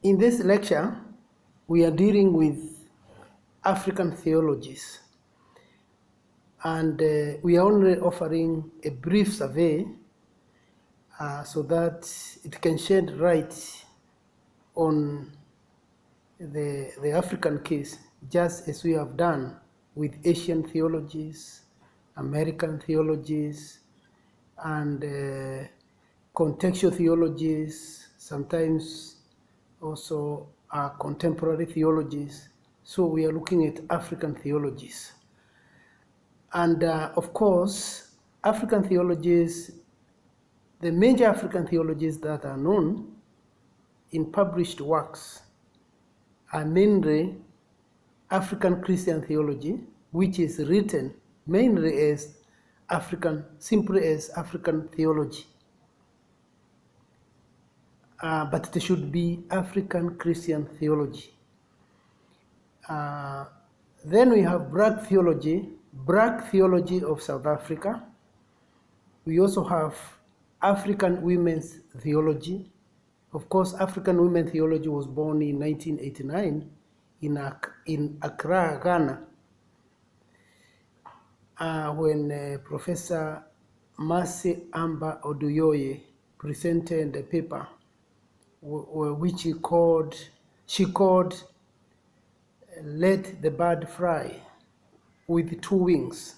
In this lecture, we are dealing with African theologies, and we are only offering a brief survey so that it can shed light on the African case, just as we have done with Asian theologies, American theologies, and contextual theologies, sometimes also contemporary theologies. So we are looking at African theologies. And of course, African theologies, the major African theologies that are known in published works are mainly African Christian theology, which is written mainly as simply as African theology. But it should be African Christian theology. Then we have Black theology of South Africa. We also have African women's theology. Of course, African women theology was born in 1989 in Accra, Ghana, when Professor Mercy Amber Oduyoye presented a paper which she called "Let the Bird Fly with Two Wings."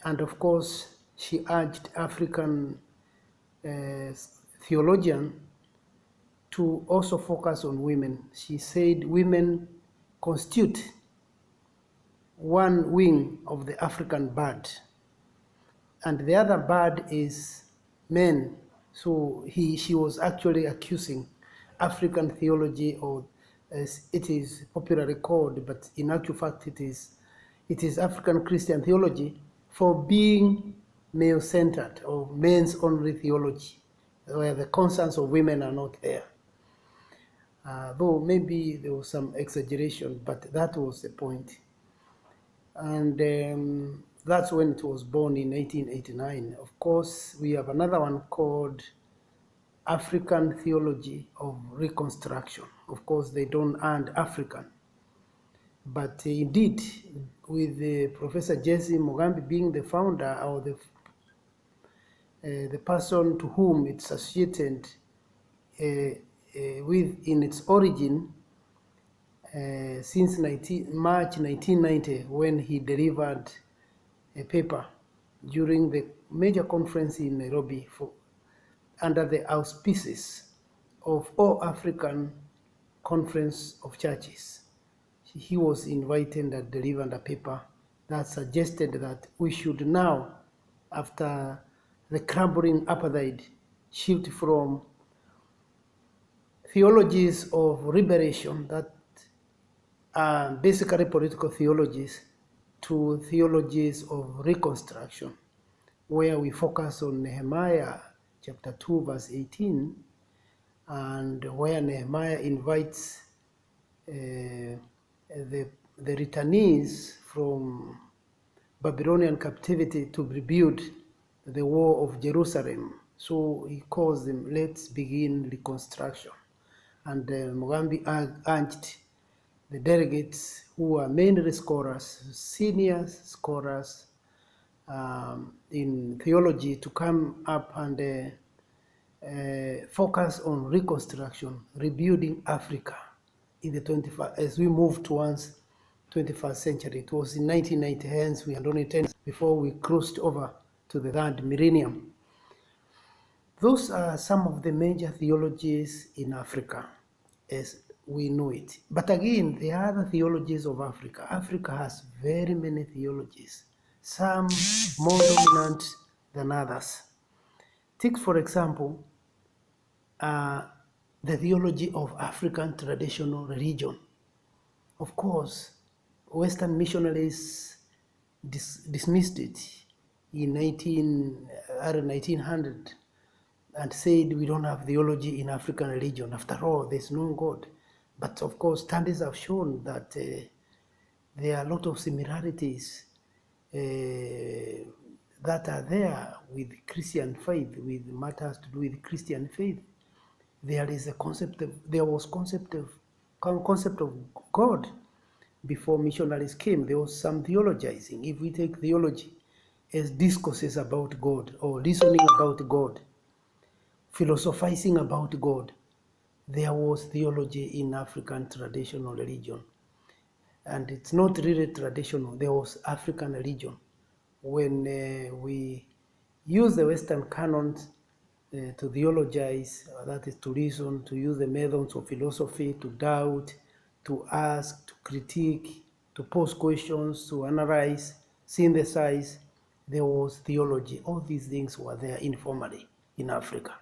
And of course, she urged African theologians to also focus on women. She said women constitute one wing of the African bird, and the other bird is men. So she was actually accusing African theology, or as it is popularly called, but in actual fact it is African Christian theology, for being male-centered or men's-only theology, where the concerns of women are not there. Though maybe there was some exaggeration, but that was the point. And that's when it was born in 1989. Of course, we have another one called African Theology of Reconstruction. Of course, they don't add African. But indeed, with Professor Jesse Mugambi being the founder, or the person to whom it's associated with in its origin, since March 1990, when he delivered a paper during the major conference in Nairobi under the auspices of All African Conference of Churches. He was invited and delivered a paper that suggested that we should now, after the crumbling apartheid, shift from theologies of liberation that are basically political theologies to theologies of reconstruction, where we focus on Nehemiah chapter 2 verse 18, and where Nehemiah invites the returnees from Babylonian captivity to rebuild the wall of Jerusalem. So he calls them, let's begin reconstruction. And Mugambi urged the delegates, who are mainly scholars, senior scholars in theology, to come up and focus on reconstruction, rebuilding Africa in the 21st, as we move towards 21st century. It was in 1990, hence we had only 10 before we crossed over to the third millennium. Those are some of the major theologies in Africa as we know it. But again, there are other theologies of Africa. Africa has very many theologies, some more dominant than others. Take, for example, the theology of African traditional religion. Of course, Western missionaries dismissed it in early 1900 and said we don't have theology in African religion. After all, there's no God. But of course, studies have shown that there are a lot of similarities that are there with Christian faith, with matters to do with Christian faith. there was concept of God before missionaries came. There was some theologizing. If we take theology as discourses about God or reasoning about God, philosophizing about God, there was theology in African traditional religion. And it's not really traditional. There was African religion. When we use the Western canons to theologize, that is to reason, to use the methods of philosophy, to doubt, to ask, to critique, to pose questions, to analyze, synthesize, there was theology. All these things were there informally in Africa.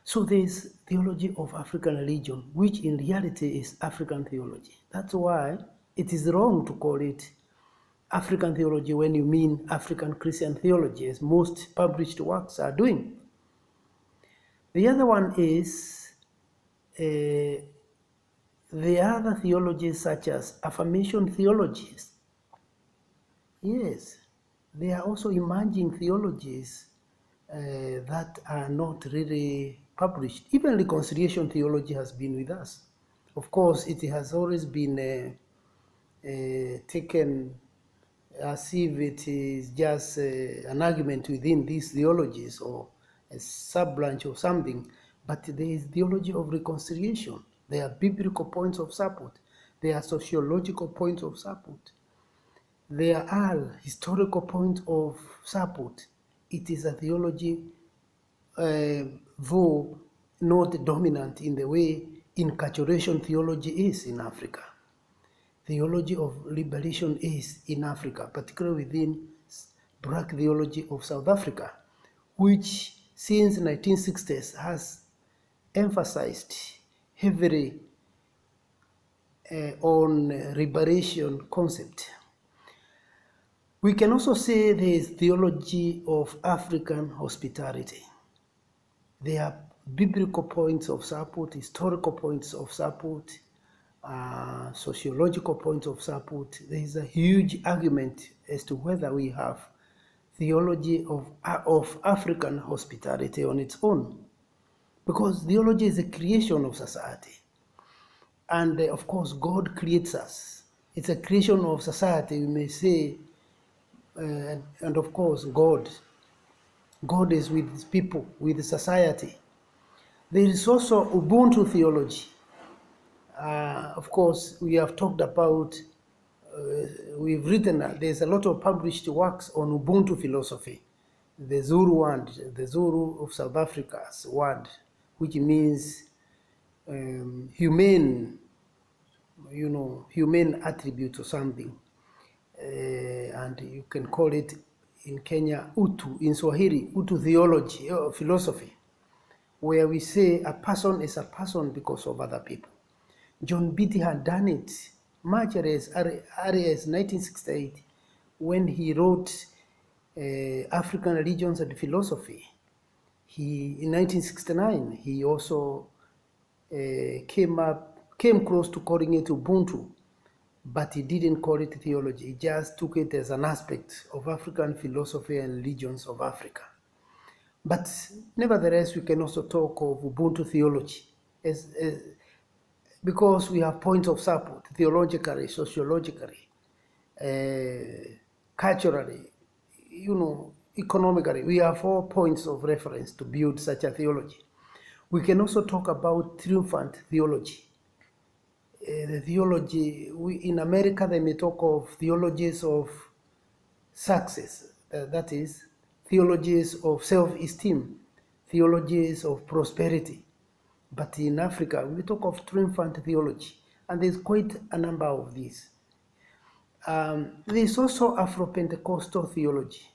So there's theology of African religion, which in reality is African theology. That's why it is wrong to call it African theology when you mean African Christian theology, as most published works are doing. The other one is the other theologies such as affirmation theologies. Yes, there are also emerging theologies that are not really published. Even reconciliation theology has been with us. Of course, it has always been taken as if it is just an argument within these theologies or a sub-branch or something, but there is theology of reconciliation. There are biblical points of support. There are sociological points of support. There are historical points of support. It is a theology, though not dominant in the way incarceration theology is in Africa. Theology of liberation is in Africa, particularly within Black theology of South Africa, which since 1960s has emphasized heavily on liberation concept. We can also say there is theology of African hospitality. There are biblical points of support, historical points of support, sociological points of support. There is a huge argument as to whether we have theology of African hospitality on its own, because theology is a creation of society. And of course, God creates us. It's a creation of society, we may say, and of course, God is with his people, with the society. There is also Ubuntu theology. Of course, we have talked about, we've written, there's a lot of published works on Ubuntu philosophy, the Zulu word, the Zulu of South Africa's word, which means humane, humane attribute or something. And you can call it in Kenya Utu, in Swahili, Utu theology or philosophy, where we say a person is a person because of other people. John Beatty had done it much earlier as 1968 when he wrote African Religions and Philosophy. In 1969, he also came close to calling it Ubuntu, but he didn't call it theology. He just took it as an aspect of African philosophy and religions of Africa. But nevertheless, we can also talk of Ubuntu theology because we have points of support, theologically, sociologically, culturally, economically. We have 4 points of reference to build such a theology. We can also talk about triumphant theology. The theology, in America, they may talk of theologies of success, that is, theologies of self-esteem, theologies of prosperity. But in Africa, we talk of triumphant theology, and there's quite a number of these. There's also Afro-Pentecostal theology,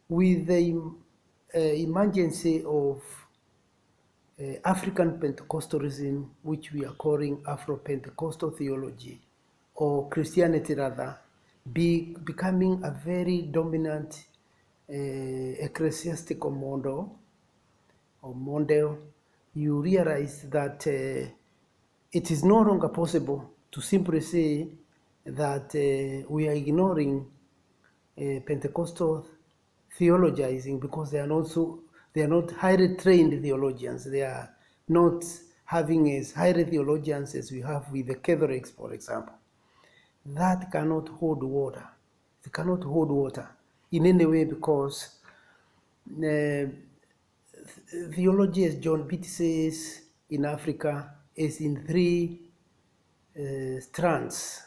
with the emergence of African Pentecostalism, which we are calling Afro-Pentecostal theology, or Christianity rather, becoming a very dominant ecclesiastical model. You realize that it is no longer possible to simply say that we are ignoring Pentecostal theologizing because they are not highly trained theologians. They are not having as high theologians as we have with the Catholics, for example. That cannot hold water. It cannot hold water in any way, because theology, as John Beatty says, in Africa is in three strands.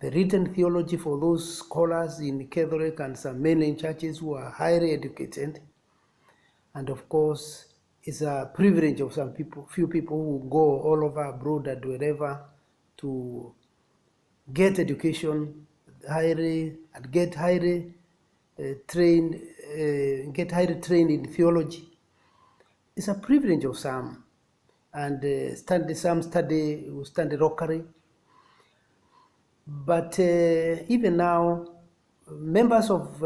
The written theology for those scholars in Catholic and some mainland churches who are highly educated, and of course it's a privilege of some people, few people who go all over abroad and wherever to get education and get highly trained in theology. It's a privilege of some, and some study locally. But even now, members of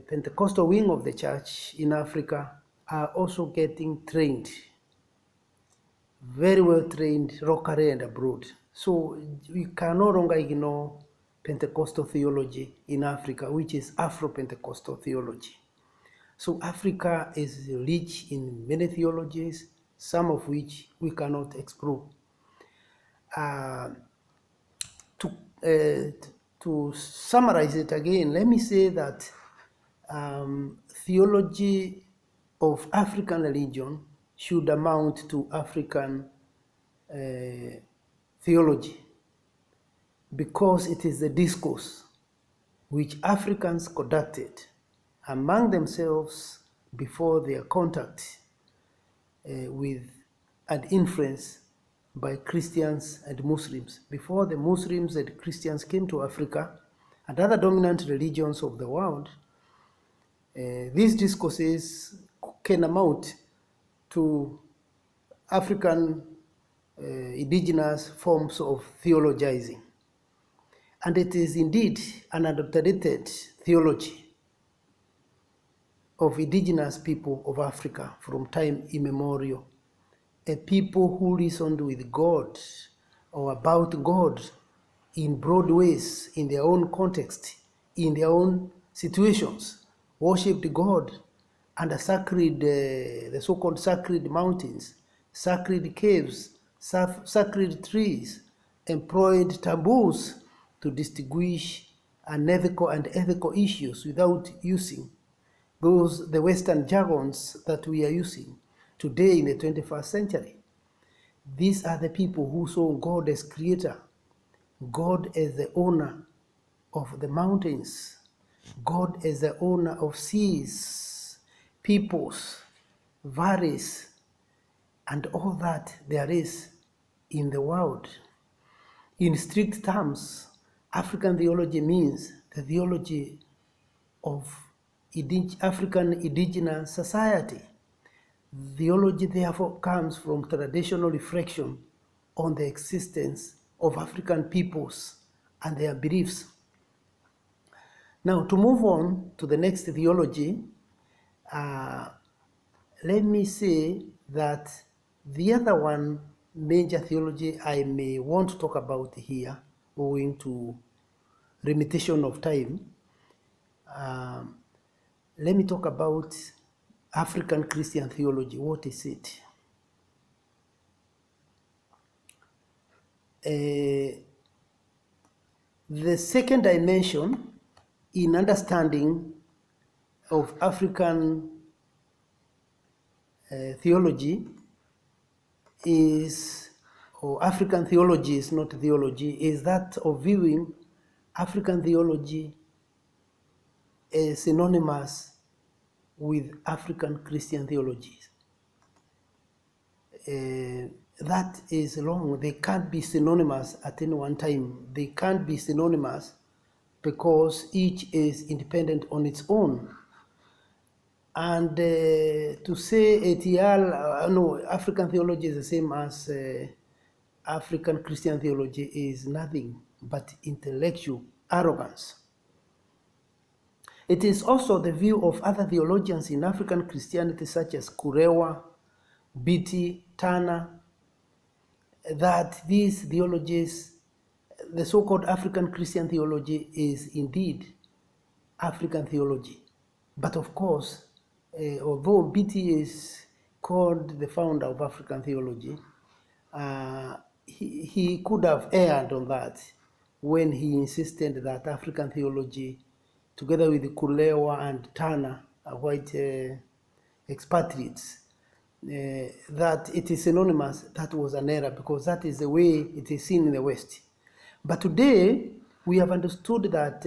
Pentecostal wing of the church in Africa are also getting trained, very well trained locally and abroad. So we can no longer ignore Pentecostal theology in Africa, which is Afro-Pentecostal theology. So Africa is rich in many theologies, some of which we cannot explore. To summarize it again, let me say that theology of African religion should amount to African theology, because it is the discourse which Africans conducted among themselves before their contact with and influence by Christians and Muslims. Before the Muslims and Christians came to Africa and other dominant religions of the world, these discourses can amount to African indigenous forms of theologizing. And it is indeed an adulterated theology of indigenous people of Africa from time immemorial. A people who reasoned with God or about God in broad ways, in their own context, in their own situations, worshipped God under the so-called sacred mountains, sacred caves, sacred trees, employed taboos to distinguish unethical and ethical issues without using the Western jargons that we are using today in the 21st century. These are the people who saw God as creator, God as the owner of the mountains, God as the owner of seas, peoples, valleys, and all that there is in the world. In strict terms, African theology means the theology of African indigenous society. Theology therefore comes from traditional reflection on the existence of African peoples and their beliefs. Now, to move on to the next theology, let me say that the other one major theology I may want to talk about here, owing to limitation of time, let me talk about African Christian theology. What is it? The second dimension in understanding of African theology is, or African theology is not theology, is that of viewing African theology as synonymous with African Christian theologies. That is wrong. They can't be synonymous at any one time. They can't be synonymous because each is independent on its own. And to say African theology is the same as African Christian theology is nothing but intellectual arrogance. It is also the view of other theologians in African Christianity, such as Kurewa, Beatty, Turner, that these theologies, the so-called African Christian theology, is indeed African theology. But of course, although Beatty is called the founder of African theology, he could have erred on that when he insisted that African theology, together with Kulewa and Turner, white expatriates, that it is synonymous. That was an error, because that is the way it is seen in the West. But today we have understood that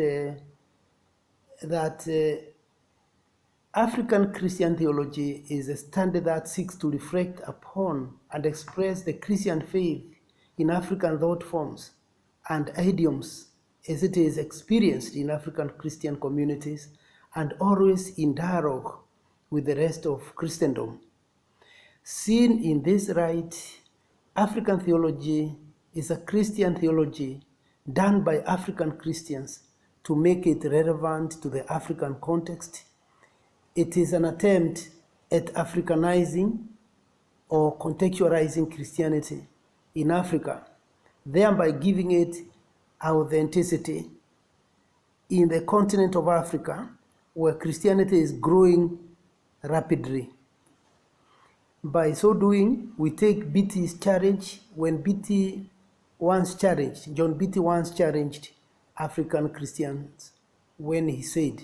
African Christian theology is a standard that seeks to reflect upon and express the Christian faith in African thought forms and idioms as it is experienced in African Christian communities, and always in dialogue with the rest of Christendom. Seen in this light, African theology is a Christian theology done by African Christians to make it relevant to the African context. It is an attempt at Africanizing or contextualizing Christianity in Africa, thereby giving it authenticity in the continent of Africa, where Christianity is growing rapidly. By so doing, we take BT's challenge when John BT once challenged African Christians when he said,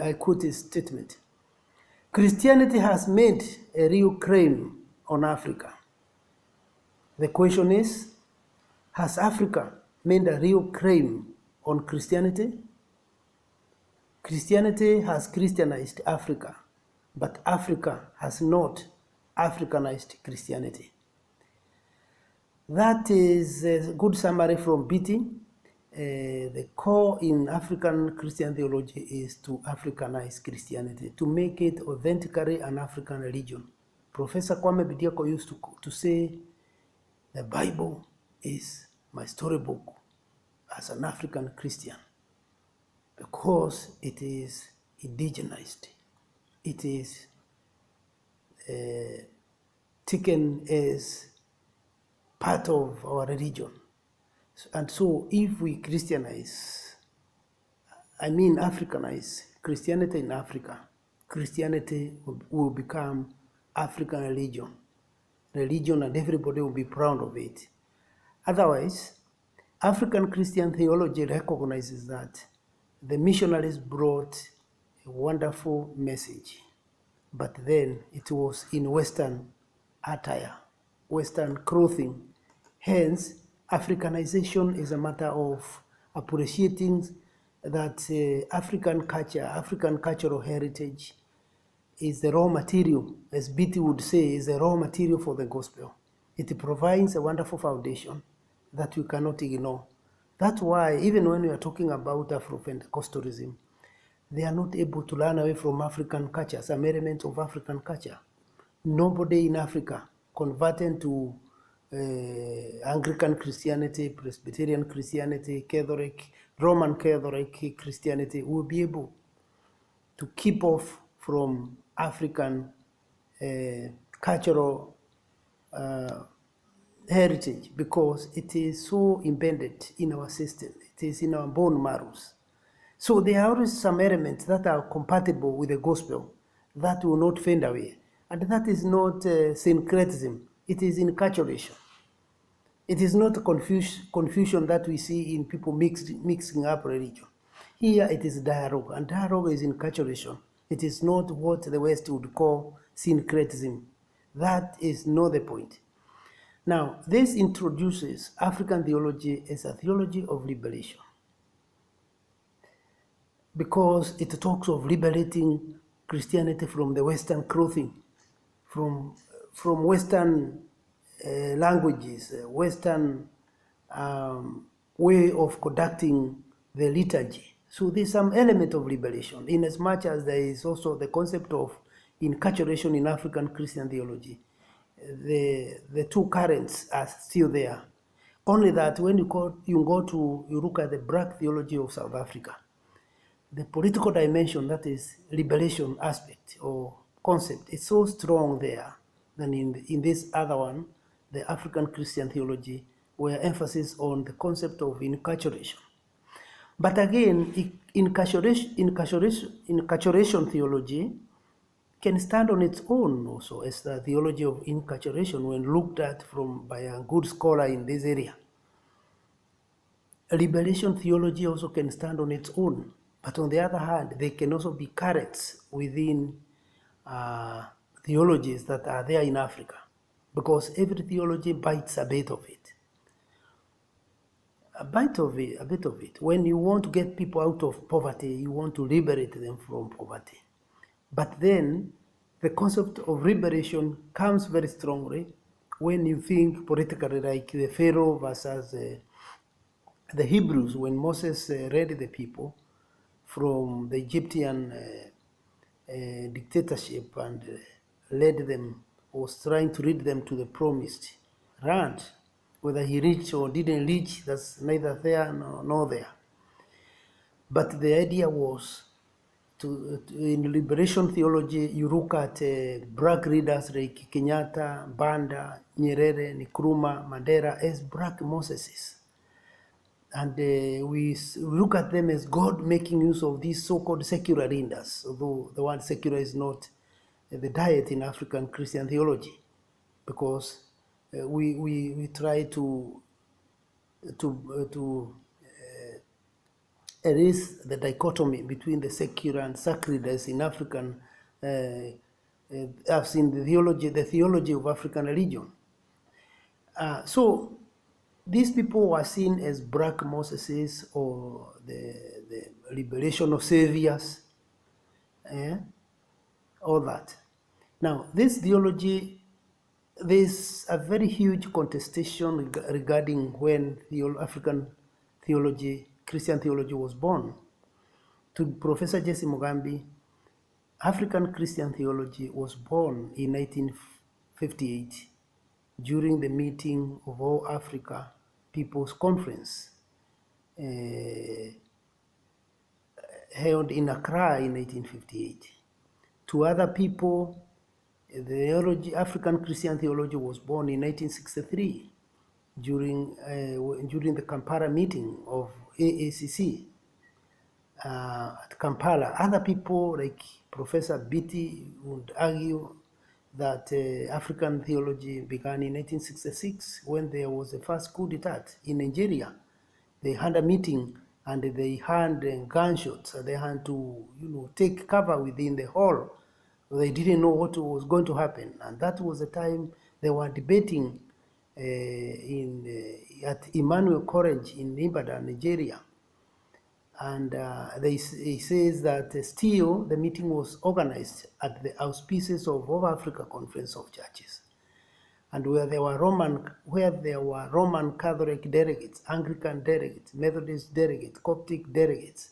I quote his statement, "Christianity has made a real claim on Africa. The question is, has Africa made a real claim on Christianity? Christianity has Christianized Africa, but Africa has not Africanized Christianity." That is a good summary from BT. The core in African Christian theology is to Africanize Christianity, to make it authentically an African religion. Professor Kwame Bidiako used to say, the Bible is my storybook as an African Christian, because it is indigenized. It is taken as part of our religion. And so if we Africanize Christianity in Africa, Christianity will become African religion, and everybody will be proud of it. Otherwise, African Christian theology recognizes that the missionaries brought a wonderful message, but then it was in Western attire, Western clothing. Hence, Africanization is a matter of appreciating that African culture, African cultural heritage is the raw material, as BT would say, is the raw material for the gospel. It provides a wonderful foundation that we cannot ignore. That's why even when we are talking about Afro-Pentecostalism, they are not able to learn away from African culture, some elements of African culture. Nobody in Africa converted to Anglican Christianity, Presbyterian Christianity, Catholic, Roman Catholic Christianity will be able to keep off from African cultural heritage, because it is so embedded in our system. It is in our bone marrows. So there are always some elements that are compatible with the gospel that will not fade away. And that is not syncretism. It is enculturation. It is not confusion that we see in people mixing up religion. Here it is dialogue, and dialogue is enculturation. It is not what the West would call syncretism. That is not the point. Now, this introduces African theology as a theology of liberation, because it talks of liberating Christianity from the Western clothing, from Western languages, Western way of conducting the liturgy. So there's some element of liberation, in as much as there is also the concept of enculturation in African Christian theology. The two currents are still there. Only that when you look at the black theology of South Africa, the political dimension, that is liberation aspect or concept, is so strong there than in this other one, the African Christian theology, where emphasis on the concept of enculturation. But again, enculturation theology can stand on its own also as the theology of incarceration when looked at by a good scholar in this area. Liberation theology also can stand on its own, but on the other hand, they can also be carrots within theologies that are there in Africa, because every theology bites a bit of it. A bit of it. When you want to get people out of poverty, you want to liberate them from poverty. But then the concept of liberation comes very strongly when you think politically, like the Pharaoh versus the Hebrews, when Moses led the people from the Egyptian dictatorship and led them, was trying to lead them to the promised land. Whether he reached or didn't reach, that's neither there nor there. But the idea was in liberation theology, you look at black leaders like Kenyatta, Banda, Nyerere, Nkrumah, Mandela as black Moseses. And we look at them as God making use of these so-called secular leaders, although the word secular is not the diet in African Christian theology, because we try to erase the dichotomy between the secular and sacred as in African, as in the theology of African religion. So these people were seen as black Moseses or the liberational saviors, all that. Now, this theology, there's a very huge contestation regarding when African theology, Christian theology was born. To Professor Jesse Mugambi, African Christian theology was born in 1958 during the meeting of All Africa People's Conference held in Accra in 1958. To other people, the African Christian theology was born in 1963 during the Kampala meeting of AACC at Kampala. Other people like Professor Beatty would argue that African theology began in 1966 when there was the first coup d'etat in Nigeria. They had a meeting and they had gunshots. They had to, take cover within the hall. They didn't know what was going to happen, and that was the time they were debating at Emmanuel College in Ibadan, Nigeria. And he says that still the meeting was organized at the auspices of All Africa Conference of Churches, and where there were Roman Catholic delegates, Anglican delegates, Methodist delegates, Coptic delegates.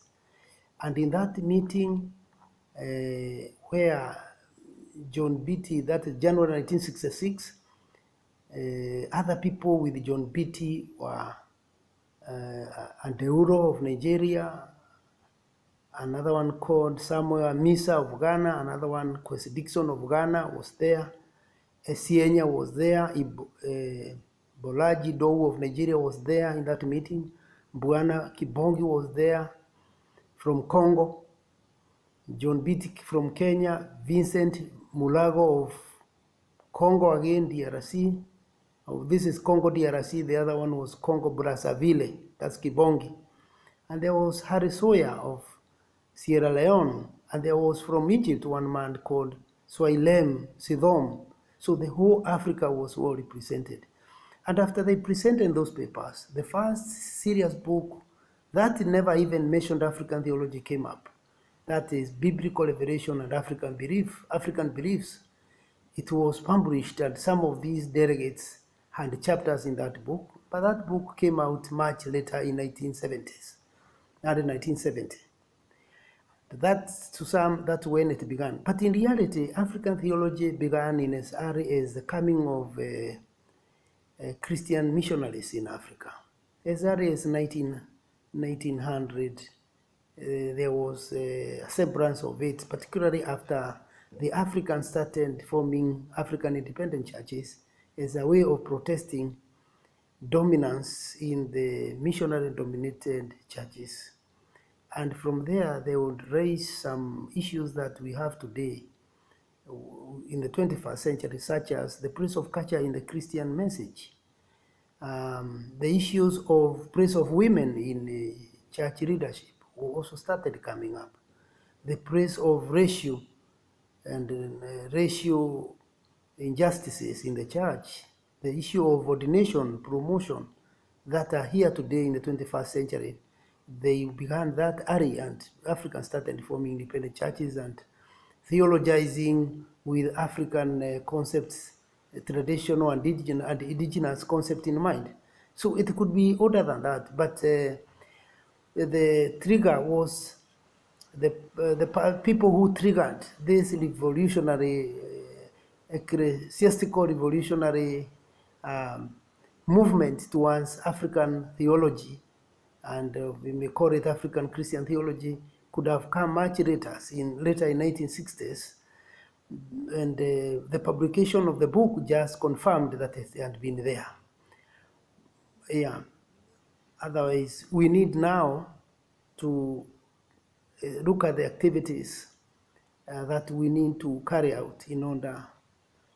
And in that meeting, where John Beatty, that is January 1966, other people with John Beatty were Andeuro of Nigeria, another one called Samuel Misa of Ghana, another one Kwesi Dixon of Ghana was there, Esienya was there, Bolaji Dowu of Nigeria was there in that meeting, Bwana Kibongi was there from Congo, John Beatty from Kenya, Vincent Mulago of Congo again, DRC. Oh, this is Congo DRC, the other one was Congo Brazzaville, that's Kibongi. And there was Harry Sawyer of Sierra Leone, and there was from Egypt one man called Swailem Sidom. So the whole Africa was well represented. And after they presented those papers, the first serious book that never even mentioned African theology came up. That is Biblical Revelation and African Beliefs. It was published, and some of these delegates had chapters in that book, but that book came out much later in 1970s, not in 1970. That's when it began. But in reality, African theology began in as early as the coming of Christian missionaries in Africa. As early as 1900, there was a semblance of it, particularly after the Africans started forming African independent churches as a way of protesting dominance in the missionary-dominated churches. And from there, they would raise some issues that we have today in the 21st century, such as the place of culture in the Christian message, the issues of place of women in church leadership also started coming up. The place of racial and racial injustices in the church, the issue of ordination, promotion, that are here today in the 21st century, they began that early, and Africans started forming independent churches and theologizing with African concepts, traditional and indigenous concept in mind. So it could be older than that, but the trigger was the people who triggered this revolutionary, ecclesiastical revolutionary movement towards African theology, and we may call it African Christian theology, could have come much later, later in 1960s, and the publication of the book just confirmed that it had been there. Yeah. Otherwise, we need now to look at the activities that we need to carry out in order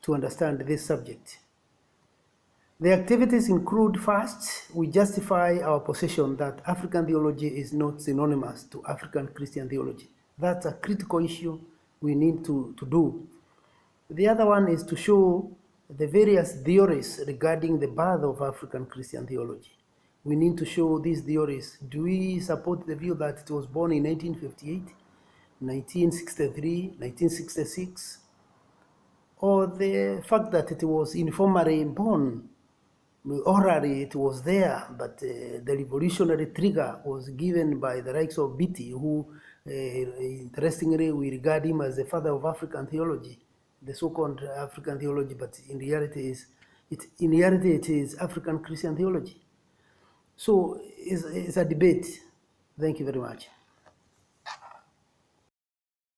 to understand this subject. The activities include, first, we justify our position that African theology is not synonymous to African Christian theology. That's a critical issue we need to do. The other one is to show the various theories regarding the birth of African Christian theology. We need to show these theories. Do we support the view that it was born in 1958, 1963, 1966, or the fact that it was informally born? Orally it was there, but the revolutionary trigger was given by the likes of Beatty, who interestingly we regard him as the father of African theology, the so-called African theology, but in reality it is African Christian theology. So it's a debate. Thank you very much.